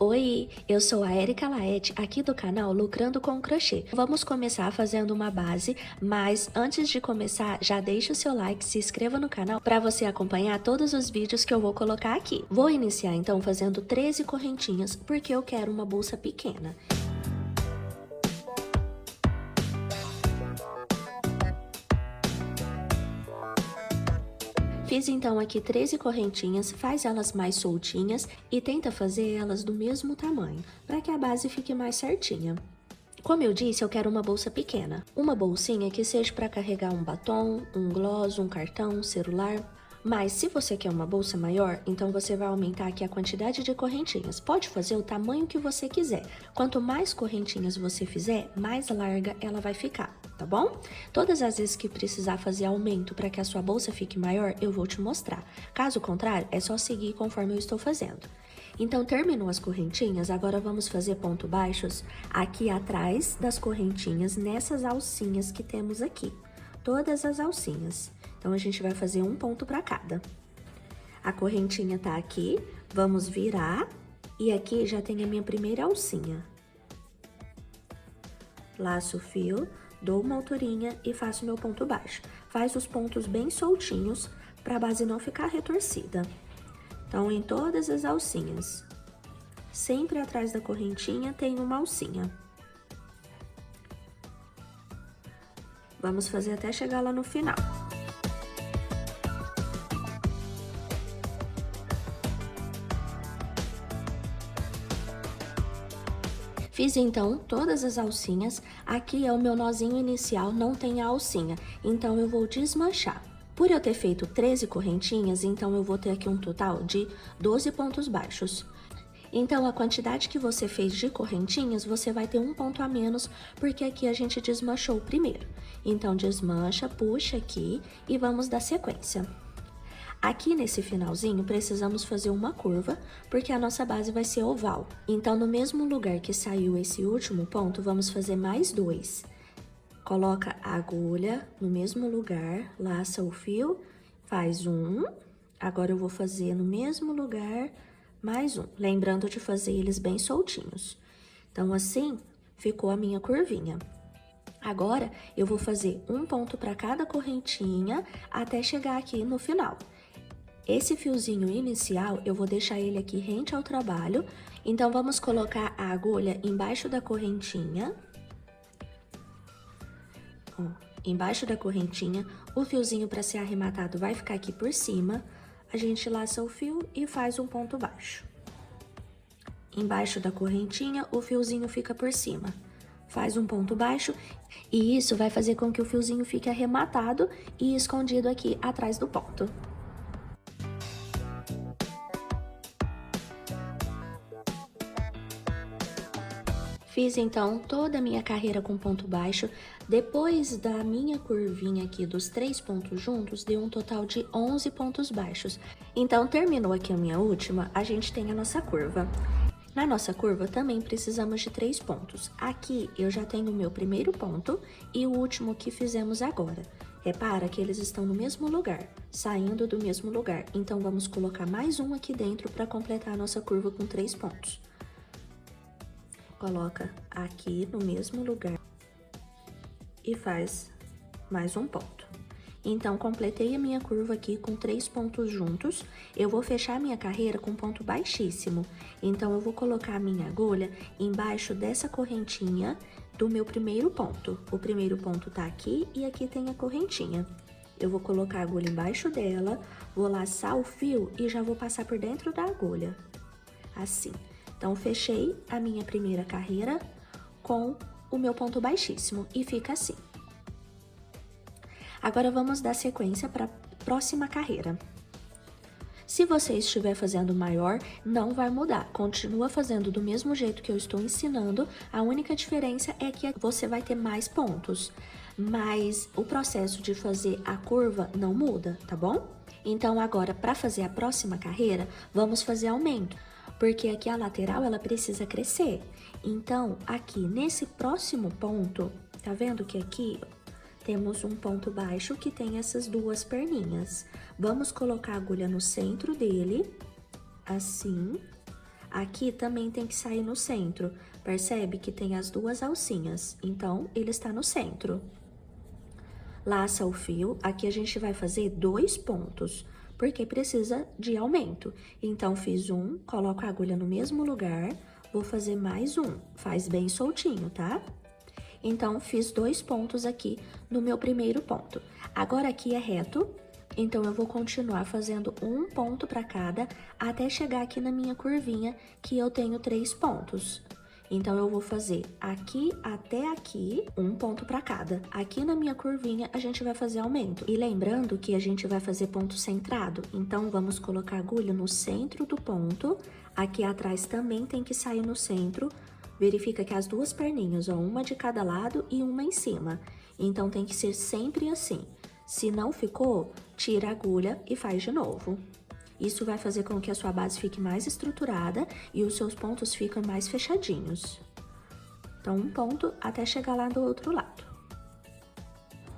Oi, eu sou a Erika Laet, aqui do canal Lucrando com Crochê. Vamos começar fazendo uma base, mas antes de começar, já deixa o seu like, se inscreva no canal para você acompanhar todos os vídeos que eu vou colocar aqui. Vou iniciar então fazendo 13 correntinhas, porque eu quero uma bolsa pequena. Fiz então aqui 13 correntinhas, faz elas mais soltinhas e tenta fazer elas do mesmo tamanho, para que a base fique mais certinha. Como eu disse, eu quero uma bolsa pequena. Uma bolsinha que seja para carregar um batom, um gloss, um cartão, um celular. Mas se você quer uma bolsa maior, então você vai aumentar aqui a quantidade de correntinhas. Pode fazer o tamanho que você quiser. Quanto mais correntinhas você fizer, mais larga ela vai ficar, tá bom? Todas as vezes que precisar fazer aumento para que a sua bolsa fique maior, eu vou te mostrar. Caso contrário, é só seguir conforme eu estou fazendo. Então, terminou as correntinhas, agora vamos fazer pontos baixos aqui atrás das correntinhas, nessas alcinhas que temos aqui. Todas as alcinhas. Então, a gente vai fazer um ponto para cada. A correntinha tá aqui, vamos virar, e aqui já tem a minha primeira alcinha. Laço o fio, dou uma alturinha e faço meu ponto baixo. Faz os pontos bem soltinhos, para a base não ficar retorcida. Então, em todas as alcinhas, sempre atrás da correntinha tem uma alcinha. Vamos fazer até chegar lá no final. Fiz então todas as alcinhas, aqui é o meu nozinho inicial, não tem a alcinha, então eu vou desmanchar. Por eu ter feito 13 correntinhas, então eu vou ter aqui um total de 12 pontos baixos. Então, a quantidade que você fez de correntinhas, você vai ter um ponto a menos, porque aqui a gente desmanchou primeiro. Então, desmancha, puxa aqui e vamos dar sequência. Aqui nesse finalzinho, precisamos fazer uma curva, porque a nossa base vai ser oval. Então, no mesmo lugar que saiu esse último ponto, vamos fazer mais 2. Coloca a agulha no mesmo lugar, laça o fio, faz um. Agora, eu vou fazer no mesmo lugar, mais um. Lembrando de fazer eles bem soltinhos. Então, assim, ficou a minha curvinha. Agora, eu vou fazer um ponto para cada correntinha até chegar aqui no final. Esse fiozinho inicial, eu vou deixar ele aqui rente ao trabalho. Então, vamos colocar a agulha embaixo da correntinha. Ó, embaixo da correntinha, o fiozinho para ser arrematado vai ficar aqui por cima. A gente laça o fio e faz um ponto baixo. Embaixo da correntinha, o fiozinho fica por cima. Faz um ponto baixo e isso vai fazer com que o fiozinho fique arrematado e escondido aqui atrás do ponto. Fiz então toda a minha carreira com ponto baixo. Depois da minha curvinha aqui dos 3 pontos juntos, deu um total de 11 pontos baixos. Então, terminou aqui a minha última, a gente tem a nossa curva. Na nossa curva também precisamos de 3 pontos. Aqui eu já tenho o meu primeiro ponto e o último que fizemos agora. Repara que eles estão no mesmo lugar, saindo do mesmo lugar. Então, vamos colocar mais um aqui dentro para completar a nossa curva com 3 pontos. Coloca aqui no mesmo lugar e faz mais um ponto. Então, completei a minha curva aqui com 3 pontos juntos. Eu vou fechar a minha carreira com ponto baixíssimo. Então, eu vou colocar a minha agulha embaixo dessa correntinha do meu primeiro ponto. O primeiro ponto tá aqui e aqui tem a correntinha. Eu vou colocar a agulha embaixo dela, vou laçar o fio e já vou passar por dentro da agulha. Assim. Então, fechei a minha primeira carreira com o meu ponto baixíssimo e fica assim. Agora, vamos dar sequência para a próxima carreira. Se você estiver fazendo maior, não vai mudar. Continua fazendo do mesmo jeito que eu estou ensinando. A única diferença é que você vai ter mais pontos. Mas o processo de fazer a curva não muda, tá bom? Então, agora, para fazer a próxima carreira, vamos fazer aumento. Porque aqui a lateral, ela precisa crescer. Então, aqui nesse próximo ponto, tá vendo que aqui temos um ponto baixo que tem essas duas perninhas. Vamos colocar a agulha no centro dele, assim. aqui também tem que sair no centro. Percebe que tem as duas alcinhas, então ele está no centro. Laça o fio, aqui a gente vai fazer 2 pontos, porque precisa de aumento. Então, fiz um, coloco a agulha no mesmo lugar, vou fazer mais um, faz bem soltinho, tá? Então, fiz 2 pontos aqui no meu primeiro ponto. Agora, aqui é reto, então eu vou continuar fazendo um ponto para cada, até chegar aqui na minha curvinha, que eu tenho 3 pontos. Então, eu vou fazer aqui até aqui, um ponto para cada. Aqui na minha curvinha, a gente vai fazer aumento. E lembrando que a gente vai fazer ponto centrado, então vamos colocar a agulha no centro do ponto. Aqui atrás também tem que sair no centro. Verifica que as duas perninhas, ó, uma de cada lado e uma em cima. Então, tem que ser sempre assim. Se não ficou, tira a agulha e faz de novo. Isso vai fazer com que a sua base fique mais estruturada e os seus pontos fiquem mais fechadinhos. Então, um ponto até chegar lá do outro lado.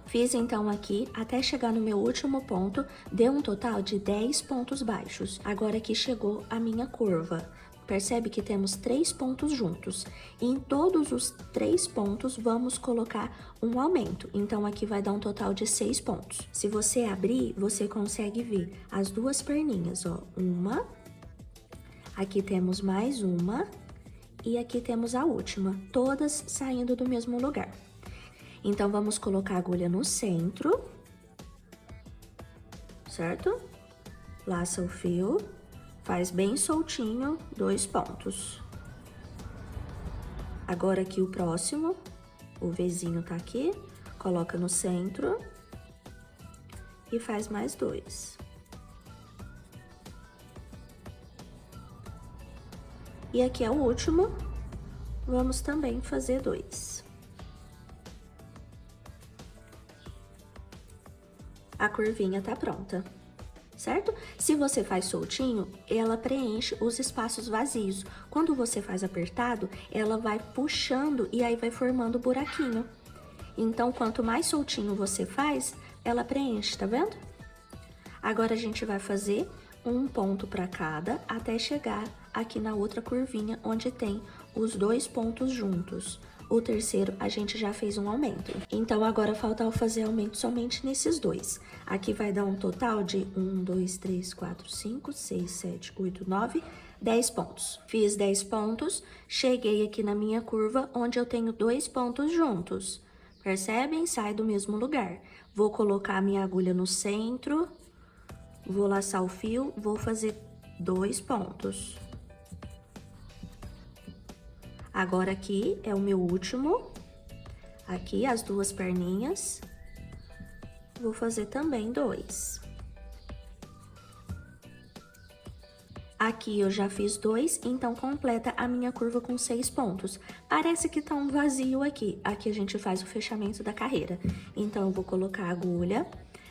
Fiz então aqui, até chegar no meu último ponto, deu um total de 10 pontos baixos. Agora aqui chegou a minha curva. Percebe que temos 3 pontos juntos. E em todos os 3 pontos, vamos colocar um aumento. Então, aqui vai dar um total de 6 pontos. Se você abrir, você consegue ver as duas perninhas, ó. Uma, aqui temos mais uma, e aqui temos a última. Todas saindo do mesmo lugar. Então, vamos colocar a agulha no centro, certo? Laça o fio. Faz bem soltinho, 2 pontos. Agora aqui o próximo, o Vzinho tá aqui, coloca no centro e faz mais 2. E aqui é o último, vamos também fazer 2. A curvinha tá pronta. Certo? Se você faz soltinho, ela preenche os espaços vazios. Quando você faz apertado, ela vai puxando e aí vai formando buraquinho. Então, quanto mais soltinho você faz, ela preenche, tá vendo? Agora, a gente vai fazer um ponto para cada, até chegar aqui na outra curvinha, onde tem os 2 pontos juntos. O terceiro, a gente já fez um aumento. Então, agora falta fazer aumento somente nesses 2. Aqui vai dar um total de 1, 2, 3, 4, 5, 6, 7, 8, 9, 10 pontos. Fiz 10 pontos, cheguei aqui na minha curva, onde eu tenho 2 pontos juntos. Percebem? Sai do mesmo lugar. Vou colocar a minha agulha no centro, vou laçar o fio, vou fazer 2 pontos. Agora, aqui é o meu último. Aqui, as duas perninhas. Vou fazer também 2. Aqui, eu já fiz 2, então, completa a minha curva com 6 pontos. Parece que tá um vazio aqui. Aqui, a gente faz o fechamento da carreira. Então, eu vou colocar a agulha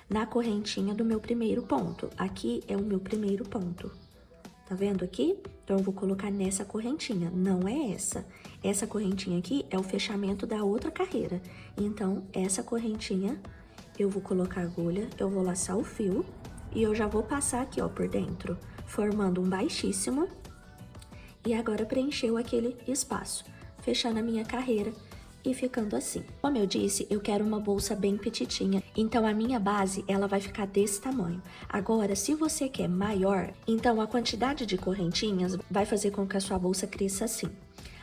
na correntinha do meu primeiro ponto. Aqui é o meu primeiro ponto. Tá vendo aqui? Então, eu vou colocar nessa correntinha, não é essa. Essa correntinha aqui é o fechamento da outra carreira. Então, essa correntinha, eu vou colocar a agulha, eu vou laçar o fio e eu já vou passar aqui, ó, por dentro, formando um baixíssimo. E agora, preencheu aquele espaço, fechando a minha carreira e ficando assim. Como eu disse, eu quero uma bolsa bem petitinha, então a minha base, ela vai ficar desse tamanho. Agora, se você quer maior, então a quantidade de correntinhas vai fazer com que a sua bolsa cresça assim.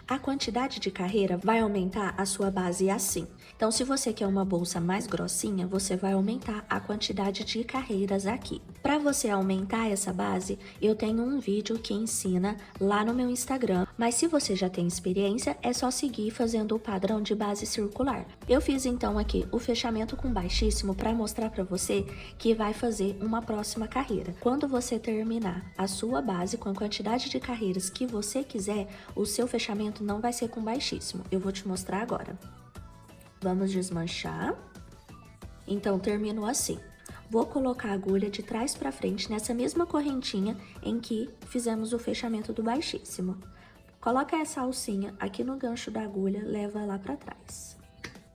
A quantidade de carreira vai aumentar a sua base assim. Então, se você quer uma bolsa mais grossinha, você vai aumentar a quantidade de carreiras aqui. Para você aumentar essa base, eu tenho um vídeo que ensina lá no meu Instagram, mas se você já tem experiência, é só seguir fazendo o padrão de base circular. Eu fiz então aqui o fechamento com baixíssimo para mostrar para você que vai fazer uma próxima carreira. Quando você terminar a sua base com a quantidade de carreiras que você quiser, o seu fechamento não vai ser com baixíssimo. Eu vou te mostrar agora. Vamos desmanchar. Então, termino assim. Vou colocar a agulha de trás para frente nessa mesma correntinha em que fizemos o fechamento do baixíssimo. Coloca essa alcinha aqui no gancho da agulha, leva lá para trás.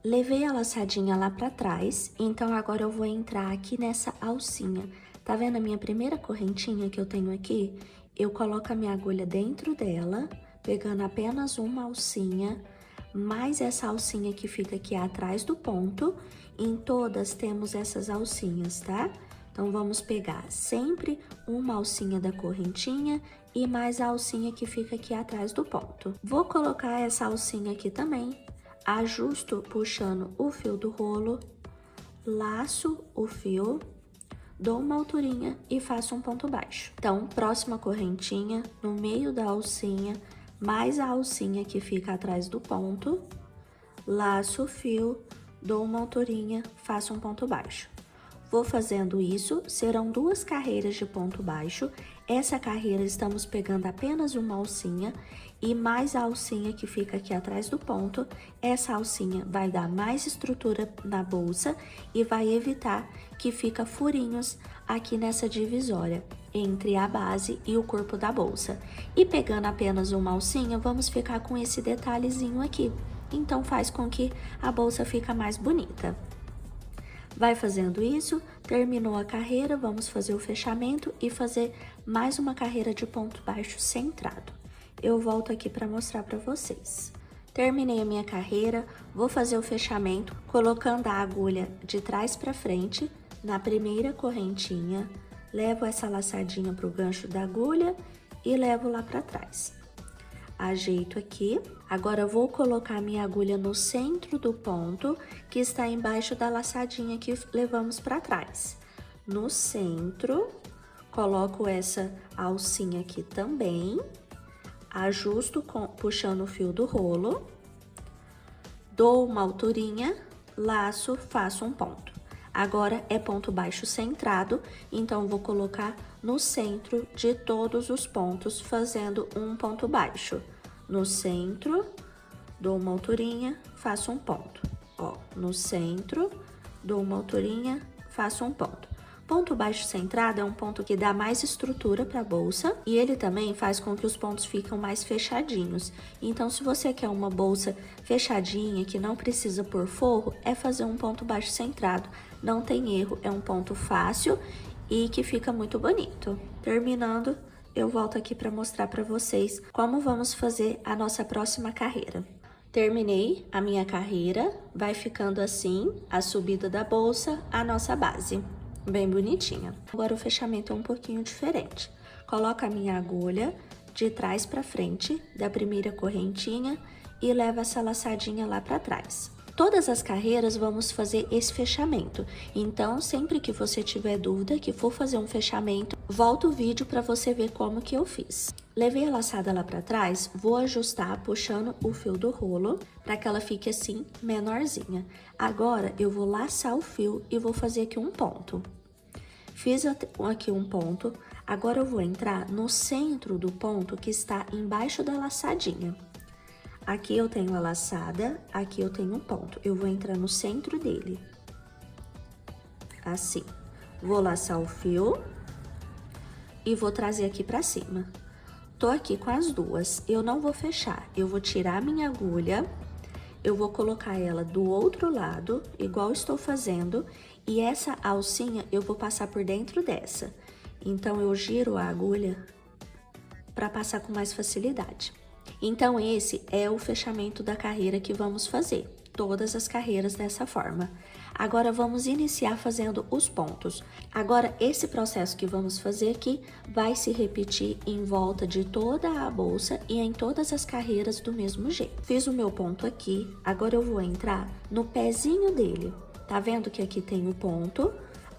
Levei a laçadinha lá para trás, então agora eu vou entrar aqui nessa alcinha. Tá vendo a minha primeira correntinha que eu tenho aqui? eu coloco a minha agulha dentro dela, pegando apenas uma alcinha, mais essa alcinha que fica aqui atrás do ponto. Em todas temos essas alcinhas, tá? Então, vamos pegar sempre uma alcinha da correntinha e mais a alcinha que fica aqui atrás do ponto. Vou colocar essa alcinha aqui também, ajusto puxando o fio do rolo, laço o fio, dou uma alturinha e faço um ponto baixo. Então, próxima correntinha, no meio da alcinha, mais a alcinha que fica atrás do ponto, laço o fio, dou uma alturinha, faço um ponto baixo. Vou fazendo isso, serão 2 carreiras de ponto baixo. Essa carreira estamos pegando apenas uma alcinha e mais a alcinha que fica aqui atrás do ponto. Essa alcinha vai dar mais estrutura na bolsa e vai evitar que fica furinhos aqui nessa divisória entre a base e o corpo da bolsa. E pegando apenas uma alcinha, vamos ficar com esse detalhezinho aqui. Então, faz com que a bolsa fica mais bonita. Vai fazendo isso, terminou a carreira, vamos fazer o fechamento e fazer mais uma carreira de ponto baixo centrado. Eu volto aqui para mostrar para vocês. Terminei a minha carreira, vou fazer o fechamento colocando a agulha de trás para frente na primeira correntinha, levo essa laçadinha para o gancho da agulha e levo lá para trás. Ajeito aqui. Agora, eu vou colocar minha agulha no centro do ponto, que está embaixo da laçadinha que levamos para trás. No centro, coloco essa alcinha aqui também, ajusto puxando o fio do rolo, dou uma alturinha, laço, faço um ponto. Agora, é ponto baixo centrado, então vou colocar no centro de todos os pontos, fazendo um ponto baixo. No centro, dou uma alturinha, faço um ponto. Ó, no centro, dou uma alturinha, faço um ponto. Ponto baixo centrado é um ponto que dá mais estrutura para a bolsa e ele também faz com que os pontos fiquem mais fechadinhos. Então, se você quer uma bolsa fechadinha, que não precisa pôr forro, é fazer um ponto baixo centrado. Não tem erro, é um ponto fácil e que fica muito bonito. Terminando, eu volto aqui para mostrar para vocês como vamos fazer a nossa próxima carreira. Terminei a minha carreira, vai ficando assim a subida da bolsa, a nossa base. Bem bonitinha. Agora o fechamento é um pouquinho diferente. Coloco a minha agulha de trás para frente da primeira correntinha e levo essa laçadinha lá para trás. Todas as carreiras vamos fazer esse fechamento, então sempre que você tiver dúvida, que for fazer um fechamento, volta o vídeo para você ver como que eu fiz. Levei a laçada lá para trás, vou ajustar puxando o fio do rolo para que ela fique assim menorzinha. Agora eu vou laçar o fio e vou fazer aqui um ponto. Fiz aqui um ponto, agora eu vou entrar no centro do ponto que está embaixo da laçadinha. Aqui eu tenho a laçada, aqui eu tenho um ponto. Eu vou entrar no centro dele. Assim. Vou laçar o fio e vou trazer aqui pra cima. Tô aqui com as duas. Eu não vou fechar. Eu vou tirar a minha agulha, eu vou colocar ela do outro lado, igual estou fazendo, e essa alcinha eu vou passar por dentro dessa. Então, eu giro a agulha pra passar com mais facilidade. Então, esse é o fechamento da carreira que vamos fazer, todas as carreiras dessa forma. Agora, vamos iniciar fazendo os pontos. Agora, esse processo que vamos fazer aqui vai se repetir em volta de toda a bolsa e em todas as carreiras do mesmo jeito. Fiz o meu ponto aqui, agora eu vou entrar no pezinho dele. Tá vendo que aqui tem o ponto,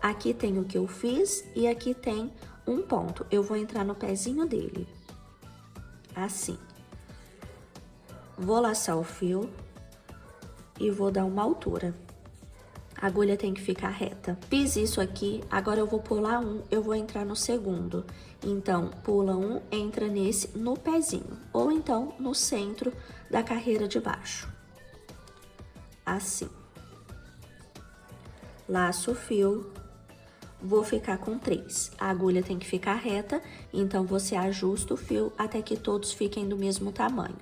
aqui tem o que eu fiz e aqui tem um ponto. Eu vou entrar no pezinho dele, assim. Vou laçar o fio e vou dar uma altura. A agulha tem que ficar reta. Fiz isso aqui, agora eu vou pular um, eu vou entrar no segundo. Então, pula um, entra nesse no pezinho, ou então no centro da carreira de baixo. Assim. Laço o fio, vou ficar com 3. A agulha tem que ficar reta, então você ajusta o fio até que todos fiquem do mesmo tamanho.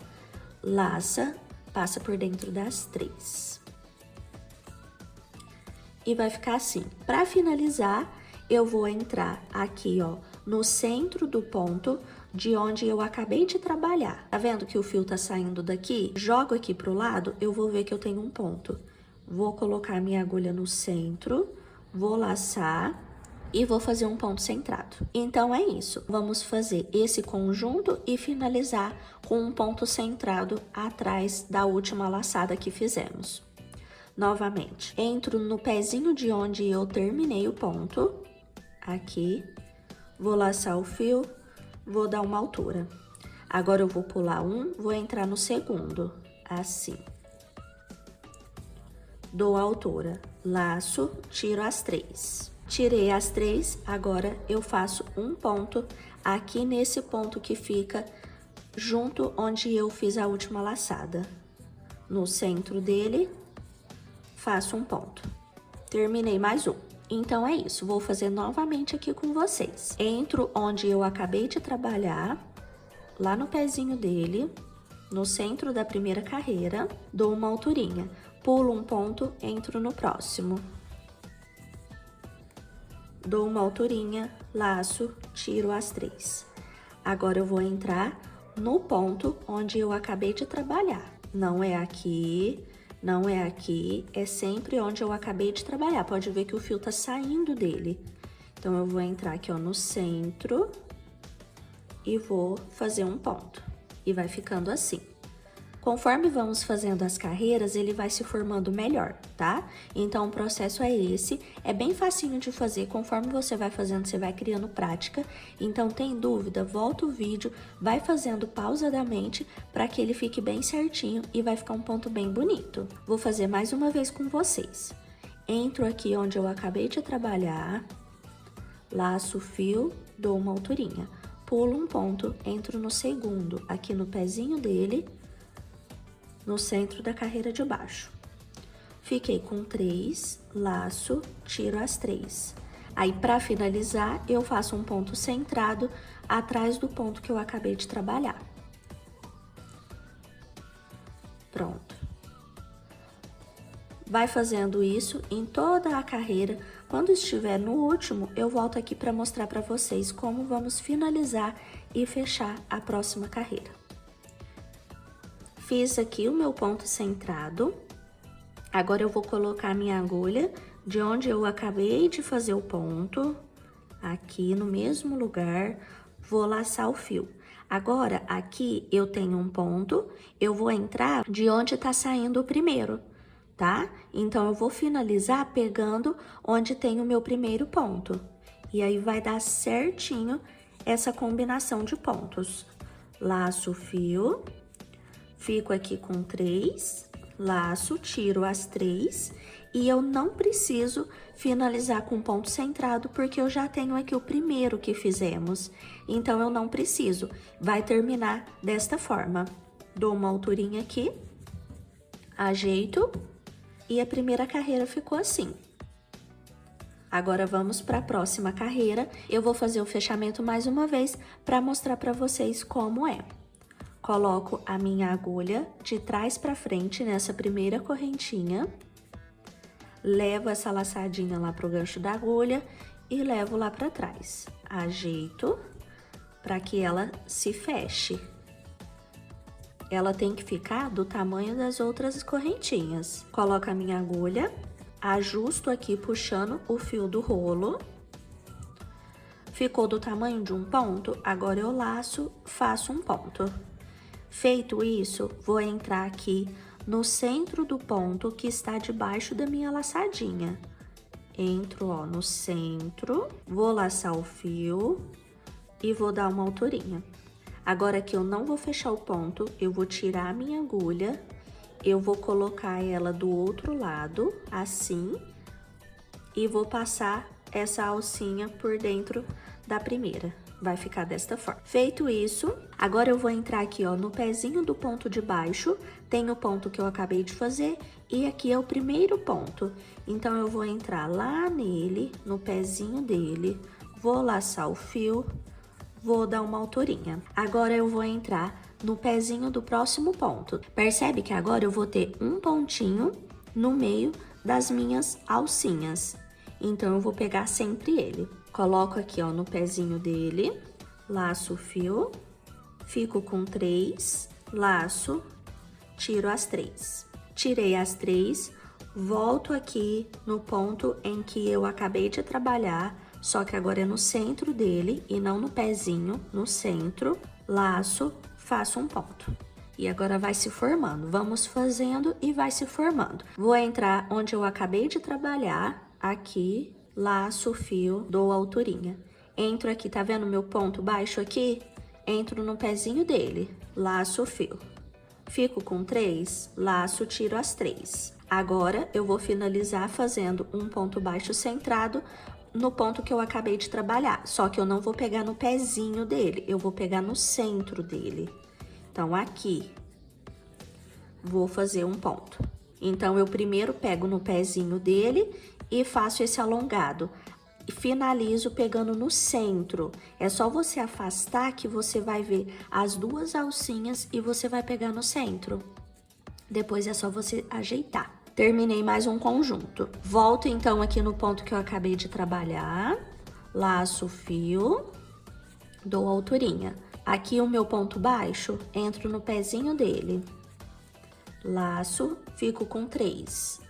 Laça, passa por dentro das 3. E vai ficar assim. Para finalizar, eu vou entrar aqui, ó, no centro do ponto, de onde eu acabei de trabalhar. Tá vendo que o fio tá saindo daqui? Jogo aqui pro lado, eu vou ver que eu tenho um ponto. Vou colocar minha agulha no centro, vou laçar e vou fazer um ponto centrado. Então, é isso. Vamos fazer esse conjunto e finalizar com um ponto centrado atrás da última laçada que fizemos. Novamente, entro no pezinho de onde eu terminei o ponto, aqui, vou laçar o fio, vou dar uma altura. Agora, eu vou pular um, vou entrar no segundo, assim. Dou a altura, laço, tiro as 3. Tirei as 3, agora eu faço um ponto aqui nesse ponto que fica junto onde eu fiz a última laçada. No centro dele, faço um ponto. Terminei mais um. Então, é isso. Vou fazer novamente aqui com vocês. Entro onde eu acabei de trabalhar, lá no pezinho dele, no centro da primeira carreira, dou uma alturinha. Pulo um ponto, entro no próximo. Dou uma alturinha, laço, tiro as 3. Agora, eu vou entrar no ponto onde eu acabei de trabalhar. Não é aqui, não é aqui, é sempre onde eu acabei de trabalhar. Pode ver que o fio tá saindo dele. Então, eu vou entrar aqui, ó, no centro e vou fazer um ponto. E vai ficando assim. Conforme vamos fazendo as carreiras, ele vai se formando melhor, tá? Então, o processo é esse, é bem facinho de fazer, conforme você vai fazendo, você vai criando prática. Então, tem dúvida, volta o vídeo, vai fazendo pausadamente para que ele fique bem certinho e vai ficar um ponto bem bonito. Vou fazer mais uma vez com vocês. Entro aqui onde eu acabei de trabalhar, laço o fio, dou uma alturinha. Pulo um ponto, entro no segundo, aqui no pezinho dele, no centro da carreira de baixo. Fiquei com 3, laço, tiro as 3. Aí, para finalizar, eu faço um ponto centrado atrás do ponto que eu acabei de trabalhar. Pronto. Vai fazendo isso em toda a carreira. Quando estiver no último, eu volto aqui para mostrar para vocês como vamos finalizar e fechar a próxima carreira. Fiz aqui o meu ponto centrado. Agora, eu vou colocar minha agulha de onde eu acabei de fazer o ponto, aqui no mesmo lugar, vou laçar o fio. Agora, aqui eu tenho um ponto, eu vou entrar de onde tá saindo o primeiro, tá? Então, eu vou finalizar pegando onde tem o meu primeiro ponto. E aí, vai dar certinho essa combinação de pontos. Laço o fio. Fico aqui com 3, laço, tiro as 3 e eu não preciso finalizar com ponto centrado porque eu já tenho aqui o primeiro que fizemos. Então, eu não preciso. Vai terminar desta forma. Dou uma alturinha aqui, ajeito e a primeira carreira ficou assim. Agora, vamos para a próxima carreira. Eu vou fazer o fechamento mais uma vez para mostrar para vocês como é. Coloco a minha agulha de trás para frente nessa primeira correntinha, levo essa laçadinha lá pro gancho da agulha e levo lá para trás. Ajeito para que ela se feche. Ela tem que ficar do tamanho das outras correntinhas. Coloco a minha agulha, ajusto aqui puxando o fio do rolo. Ficou do tamanho de um ponto, agora eu laço, faço um ponto. Feito isso, vou entrar aqui no centro do ponto que está debaixo da minha laçadinha. Entro, ó, no centro, vou laçar o fio e vou dar uma alturinha. Agora que eu não vou fechar o ponto, eu vou tirar a minha agulha, eu vou colocar ela do outro lado, assim, e vou passar essa alcinha por dentro da primeira. Vai ficar desta forma. Feito isso, agora eu vou entrar aqui, ó, no pezinho do ponto de baixo, tem o ponto que eu acabei de fazer, e aqui é o primeiro ponto. Então, eu vou entrar lá nele, no pezinho dele, vou laçar o fio, vou dar uma alturinha. Agora, eu vou entrar no pezinho do próximo ponto. Percebe que agora eu vou ter um pontinho no meio das minhas alcinhas. Então, eu vou pegar sempre ele. Coloco aqui, ó, no pezinho dele, laço o fio, fico com 3, laço, tiro as 3. Tirei as 3, volto aqui no ponto em que eu acabei de trabalhar, só que agora é no centro dele e não no pezinho, no centro, laço, faço um ponto. E agora vai se formando, vamos fazendo e vai se formando. Vou entrar onde eu acabei de trabalhar, aqui, laço o fio, dou a alturinha. Entro aqui, tá vendo meu ponto baixo aqui? Entro no pezinho dele, laço o fio. Fico com 3, laço, tiro as 3. Agora, eu vou finalizar fazendo um ponto baixo centrado no ponto que eu acabei de trabalhar. Só que eu não vou pegar no pezinho dele, eu vou pegar no centro dele. Então, aqui, vou fazer um ponto. Então, eu primeiro pego no pezinho dele e faço esse alongado. E finalizo pegando no centro. É só você afastar que você vai ver as duas alcinhas e você vai pegar no centro. Depois é só você ajeitar. Terminei mais um conjunto. Volto então aqui no ponto que eu acabei de trabalhar. Laço o fio, dou a alturinha. Aqui o meu ponto baixo, entro no pezinho dele. Laço, fico com 3.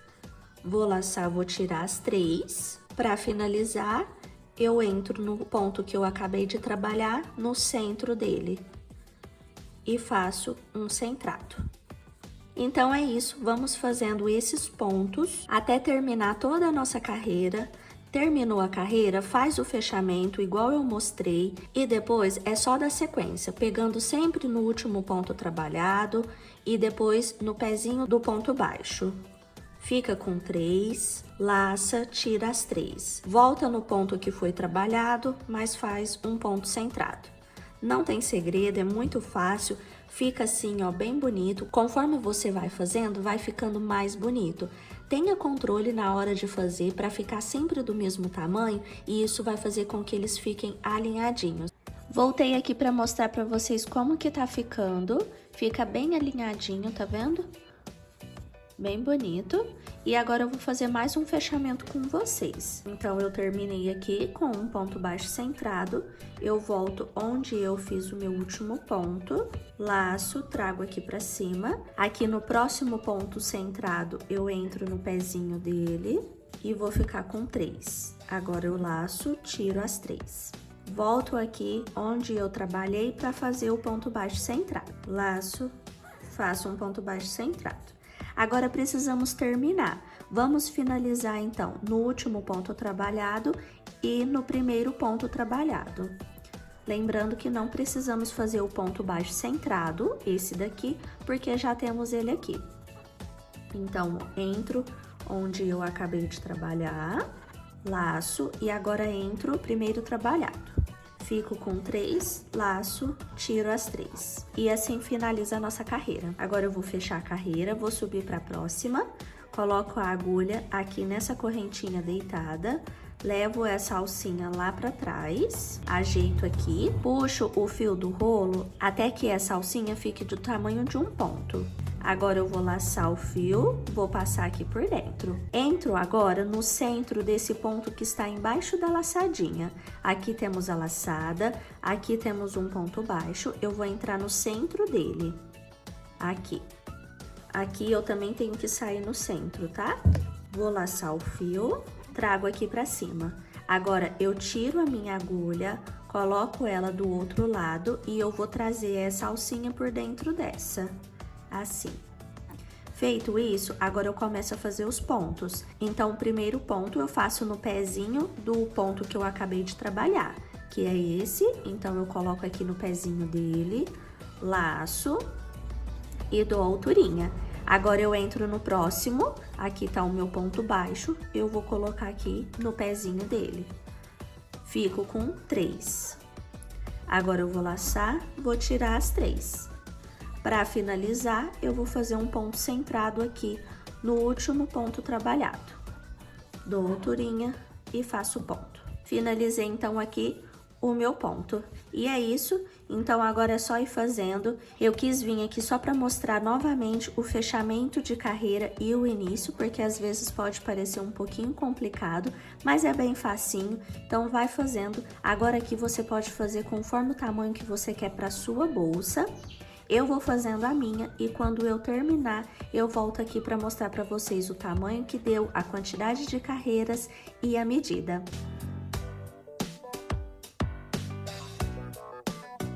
Vou laçar, vou tirar as 3. Para finalizar, eu entro no ponto que eu acabei de trabalhar, no centro dele. E faço um centrado. Então, é isso. Vamos fazendo esses pontos até terminar toda a nossa carreira. Terminou a carreira, faz o fechamento igual eu mostrei e depois é só dar sequência, pegando sempre no último ponto trabalhado e depois no pezinho do ponto baixo. Fica com 3, laça, tira as 3. Volta no ponto que foi trabalhado, mas faz um ponto centrado. Não tem segredo, é muito fácil, fica assim, ó, bem bonito. Conforme você vai fazendo, vai ficando mais bonito. Tenha controle na hora de fazer para ficar sempre do mesmo tamanho e isso vai fazer com que eles fiquem alinhadinhos. Voltei aqui para mostrar para vocês como que tá ficando. Fica bem alinhadinho, tá vendo? Bem bonito. E agora eu vou fazer mais um fechamento com vocês. Então, eu terminei aqui com um ponto baixo centrado. Eu volto onde eu fiz o meu último ponto. Laço, trago aqui pra cima. Aqui no próximo ponto centrado, eu entro no pezinho dele e vou ficar com 3. Agora, eu laço, tiro as 3. Volto aqui onde eu trabalhei pra fazer o ponto baixo centrado. Laço, faço um ponto baixo centrado. Agora, precisamos terminar. Vamos finalizar, então, no último ponto trabalhado e no primeiro ponto trabalhado. Lembrando que não precisamos fazer o ponto baixo centrado, esse daqui, porque já temos ele aqui. Então, entro onde eu acabei de trabalhar, laço, e agora entro o primeiro trabalhado. Fico com 3, laço, tiro as 3. E assim finaliza a nossa carreira. Agora eu vou fechar a carreira, vou subir para a próxima, coloco a agulha aqui nessa correntinha deitada, levo essa alcinha lá para trás, ajeito aqui, puxo o fio do rolo até que essa alcinha fique do tamanho de um ponto. Agora eu vou laçar o fio, vou passar aqui por dentro. Entro agora no centro desse ponto que está embaixo da laçadinha. Aqui temos a laçada, aqui temos um ponto baixo, eu vou entrar no centro dele. Aqui. Aqui eu também tenho que sair no centro, tá? Vou laçar o fio, trago aqui pra cima. Agora, eu tiro a minha agulha, coloco ela do outro lado e eu vou trazer essa alcinha por dentro dessa. Assim. Feito isso, agora eu começo a fazer os pontos. Então, o primeiro ponto eu faço no pezinho do ponto que eu acabei de trabalhar, que é esse. Então, eu coloco aqui no pezinho dele, laço e dou a alturinha. Agora, eu entro no próximo, aqui tá o meu ponto baixo, eu vou colocar aqui no pezinho dele. Fico com 3. Agora, eu vou laçar, vou tirar as 3. Para finalizar, eu vou fazer um ponto centrado aqui no último ponto trabalhado. Dou alturinha e faço ponto. Finalizei, então, aqui o meu ponto. E é isso, então agora é só ir fazendo. Eu quis vir aqui só para mostrar novamente o fechamento de carreira e o início, porque às vezes pode parecer um pouquinho complicado, mas é bem facinho, então vai fazendo. Agora aqui você pode fazer conforme o tamanho que você quer para sua bolsa. Eu vou fazendo a minha e quando eu terminar, eu volto aqui para mostrar para vocês o tamanho que deu, a quantidade de carreiras e a medida.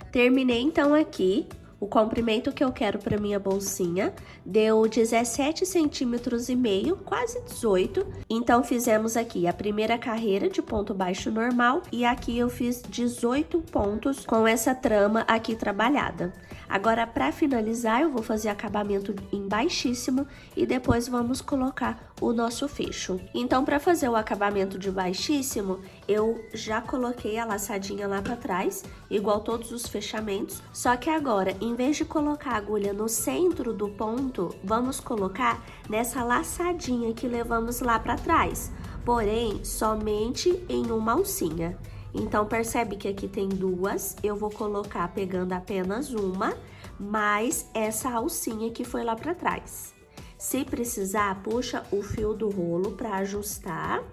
Terminei então aqui o comprimento que eu quero para minha bolsinha, deu 17 centímetros e meio, quase 18. Então fizemos aqui a primeira carreira de ponto baixo normal e aqui eu fiz 18 pontos com essa trama aqui trabalhada. Agora, para finalizar, eu vou fazer acabamento em baixíssimo e depois vamos colocar o nosso fecho. Então, para fazer o acabamento de baixíssimo, eu já coloquei a laçadinha lá para trás, igual todos os fechamentos. Só que agora, em vez de colocar a agulha no centro do ponto, vamos colocar nessa laçadinha que levamos lá para trás. Porém, somente em uma alcinha. Então, percebe que aqui tem duas, eu vou colocar pegando apenas uma, mais essa alcinha que foi lá pra trás. Se precisar, puxa o fio do rolo pra ajustar,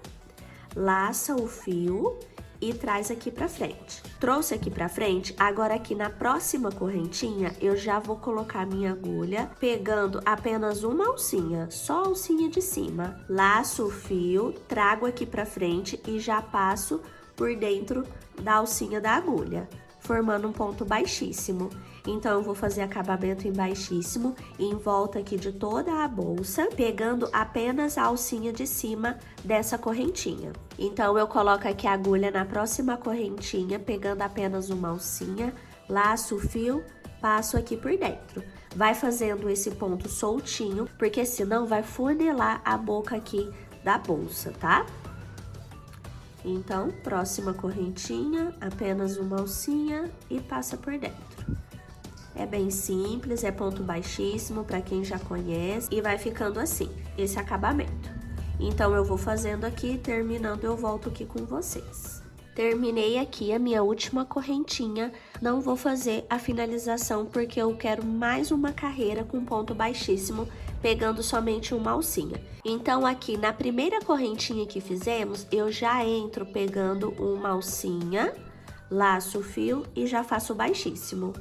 laça o fio e traz aqui pra frente. Trouxe aqui pra frente, agora aqui na próxima correntinha, eu já vou colocar minha agulha, pegando apenas uma alcinha, só a alcinha de cima. Laço o fio, trago aqui pra frente e já passo por dentro da alcinha da agulha, formando um ponto baixíssimo. Então, eu vou fazer acabamento em baixíssimo, em volta aqui de toda a bolsa, pegando apenas a alcinha de cima dessa correntinha. Então, eu coloco aqui a agulha na próxima correntinha, pegando apenas uma alcinha, laço o fio, passo aqui por dentro. Vai fazendo esse ponto soltinho, porque senão vai funilar a boca aqui da bolsa, tá? Então, próxima correntinha, apenas uma alcinha e passa por dentro. É bem simples, é ponto baixíssimo para quem já conhece e vai ficando assim, esse acabamento. Então, eu vou fazendo aqui, terminando eu volto aqui com vocês. Terminei aqui a minha última correntinha, não vou fazer a finalização porque eu quero mais uma carreira com ponto baixíssimo, pegando somente uma alcinha. Então, aqui na primeira correntinha que fizemos, eu já entro pegando uma alcinha, laço o fio e já faço baixíssimo.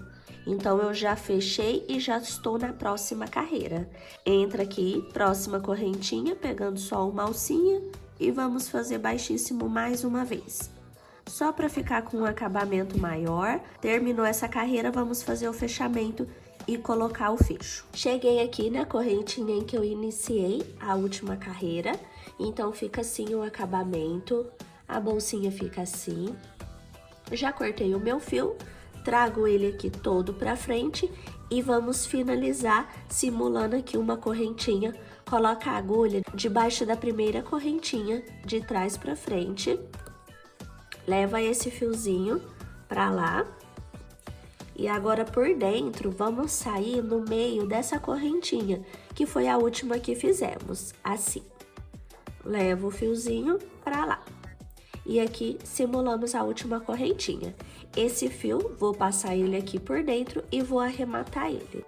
Então, eu já fechei e já estou na próxima carreira. Entra aqui, próxima correntinha, pegando só uma alcinha e vamos fazer baixíssimo mais uma vez. Só para ficar com um acabamento maior, terminou essa carreira, vamos fazer o fechamento e colocar o fecho. Cheguei aqui na correntinha em que eu iniciei a última carreira, então fica assim o acabamento, a bolsinha fica assim. Já cortei o meu fio, trago ele aqui todo pra frente e vamos finalizar simulando aqui uma correntinha. Coloca a agulha debaixo da primeira correntinha, de trás pra frente. Leva esse fiozinho pra lá. E agora por dentro, vamos sair no meio dessa correntinha, que foi a última que fizemos, assim. Levo o fiozinho pra lá. E aqui simulamos a última correntinha. Esse fio, vou passar ele aqui por dentro e vou arrematar ele.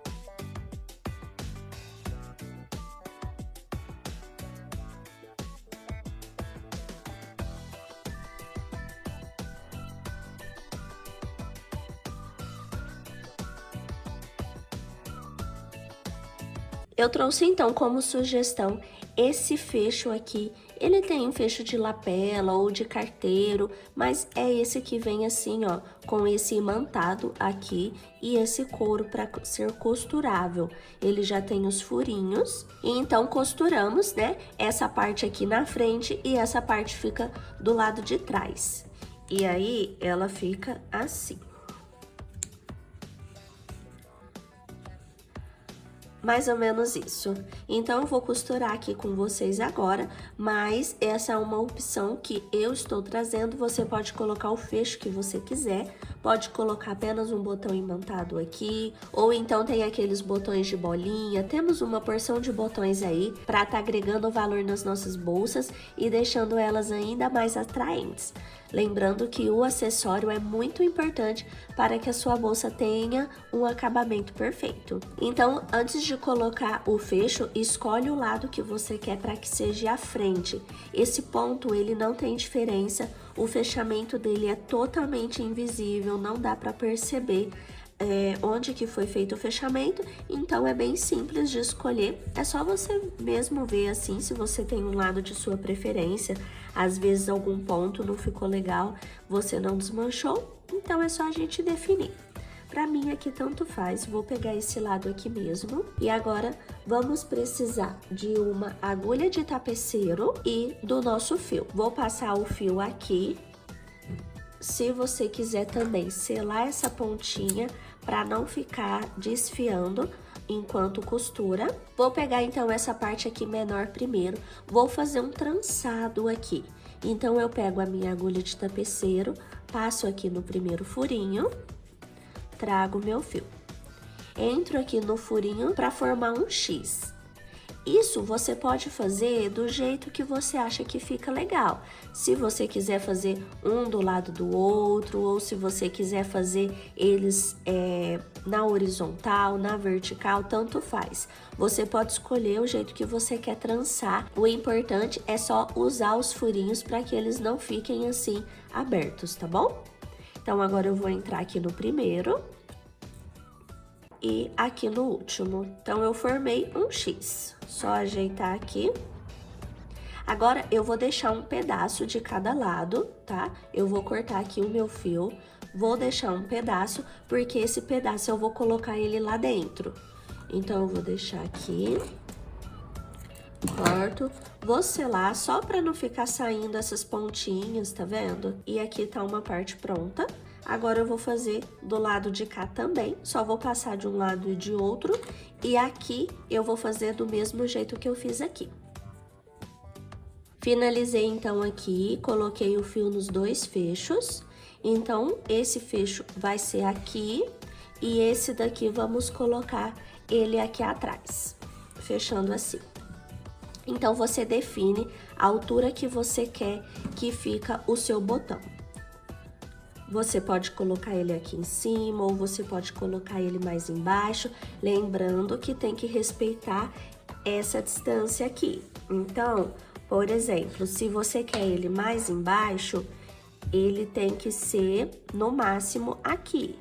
Eu trouxe então como sugestão esse fecho aqui. Ele tem um fecho de lapela ou de carteiro, mas é esse que vem assim, ó, com esse imantado aqui e esse couro para ser costurável. Ele já tem os furinhos e então costuramos, né, essa parte aqui na frente e essa parte fica do lado de trás. E aí ela fica assim. Mais ou menos isso. Então, eu vou costurar aqui com vocês agora, mas essa é uma opção que eu estou trazendo. Você pode colocar o fecho que você quiser, pode colocar apenas um botão imantado aqui, ou então tem aqueles botões de bolinha. Temos uma porção de botões aí para estar agregando valor nas nossas bolsas e deixando elas ainda mais atraentes. Lembrando que o acessório é muito importante para que a sua bolsa tenha um acabamento perfeito. Então, antes de colocar o fecho, escolhe o lado que você quer para que seja a frente. Esse ponto, ele não tem diferença, o fechamento dele é totalmente invisível, não dá para perceber onde que foi feito o fechamento, então é bem simples de escolher. É só você mesmo ver assim, se você tem um lado de sua preferência, às vezes algum ponto não ficou legal, você não desmanchou, então é só a gente definir. Pra mim aqui tanto faz, vou pegar esse lado aqui mesmo. E agora vamos precisar de uma agulha de tapeceiro e do nosso fio. Vou passar o fio aqui. Se você quiser também selar essa pontinha para não ficar desfiando enquanto costura. Vou pegar então essa parte aqui menor primeiro, vou fazer um trançado aqui. Então eu pego a minha agulha de tapeceiro, passo aqui no primeiro furinho, trago meu fio. Entro aqui no furinho para formar um X. Isso você pode fazer do jeito que você acha que fica legal. Se você quiser fazer um do lado do outro, ou se você quiser fazer eles na horizontal, na vertical, tanto faz. Você pode escolher o jeito que você quer trançar. O importante é só usar os furinhos para que eles não fiquem assim abertos, tá bom? Então agora eu vou entrar aqui no primeiro e aqui no último. Então eu formei um X. Só ajeitar aqui. Agora eu vou deixar um pedaço de cada lado, tá? Eu vou cortar aqui o meu fio, vou deixar um pedaço, porque esse pedaço eu vou colocar ele lá dentro. Então eu vou deixar aqui, corto, vou selar só para não ficar saindo essas pontinhas, tá vendo? E aqui tá uma parte pronta. Agora eu vou fazer do lado de cá também, só vou passar de um lado e de outro, e aqui eu vou fazer do mesmo jeito que eu fiz aqui. Finalizei então aqui, coloquei o fio nos dois fechos, então esse fecho vai ser aqui, e esse daqui vamos colocar ele aqui atrás, fechando assim. Então você define a altura que você quer que fica o seu botão. Você pode colocar ele aqui em cima ou você pode colocar ele mais embaixo, lembrando que tem que respeitar essa distância aqui. Então, por exemplo, se você quer ele mais embaixo, ele tem que ser no máximo aqui.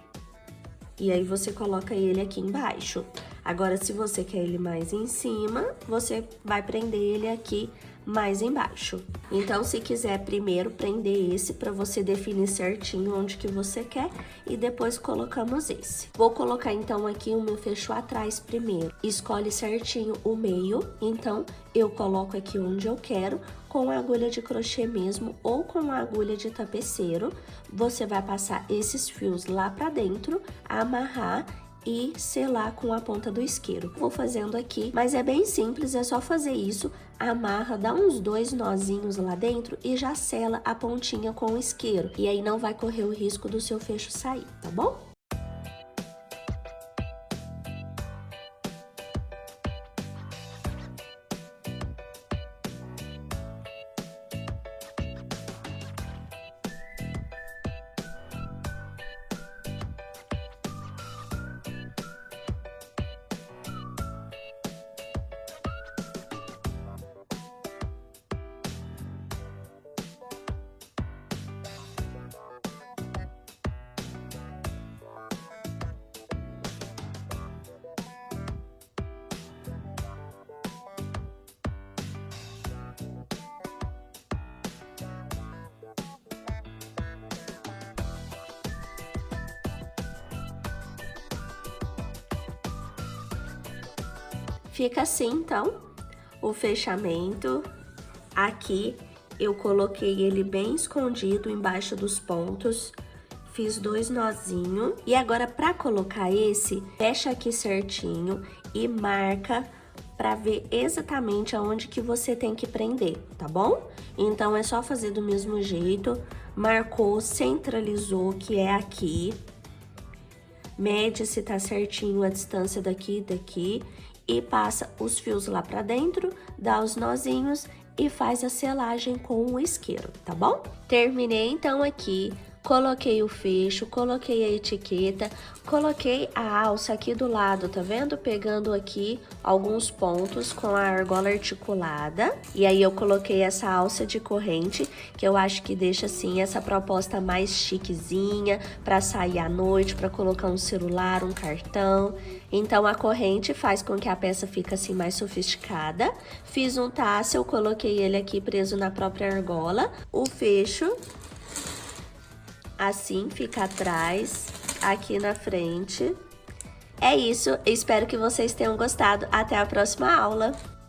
E aí você coloca ele aqui embaixo. Agora, se você quer ele mais em cima, você vai prender ele aqui mais embaixo. Então, se quiser primeiro prender esse para você definir certinho onde que você quer e depois colocamos esse. Vou colocar então aqui o meu fecho atrás primeiro. Escolhe certinho o meio, então eu coloco aqui onde eu quero com a agulha de crochê mesmo ou com a agulha de tapeceiro. Você vai passar esses fios lá para dentro, amarrar e selar com a ponta do isqueiro. Vou fazendo aqui, mas é bem simples, é só fazer isso, amarra, dá uns 2 nozinhos lá dentro e já sela a pontinha com o isqueiro. E aí não vai correr o risco do seu fecho sair, tá bom? Fica assim, então, o fechamento. Aqui eu coloquei ele bem escondido embaixo dos pontos, fiz 2 nozinhos. E agora, para colocar esse, fecha aqui certinho e marca para ver exatamente aonde que você tem que prender, tá bom? Então, é só fazer do mesmo jeito, marcou, centralizou, que é aqui. Mede se tá certinho a distância daqui e daqui e passa os fios lá pra dentro, dá os nozinhos e faz a selagem com o isqueiro, tá bom? Terminei então aqui. Coloquei o fecho, coloquei a etiqueta, coloquei a alça aqui do lado, tá vendo? Pegando aqui alguns pontos com a argola articulada. E aí eu coloquei essa alça de corrente, que eu acho que deixa assim essa proposta mais chiquezinha para sair à noite, para colocar um celular, um cartão. Então a corrente faz com que a peça fique assim mais sofisticada. Fiz um tassel, coloquei ele aqui preso na própria argola. O fecho assim fica atrás, aqui na frente. É isso, espero que vocês tenham gostado. Até a próxima aula!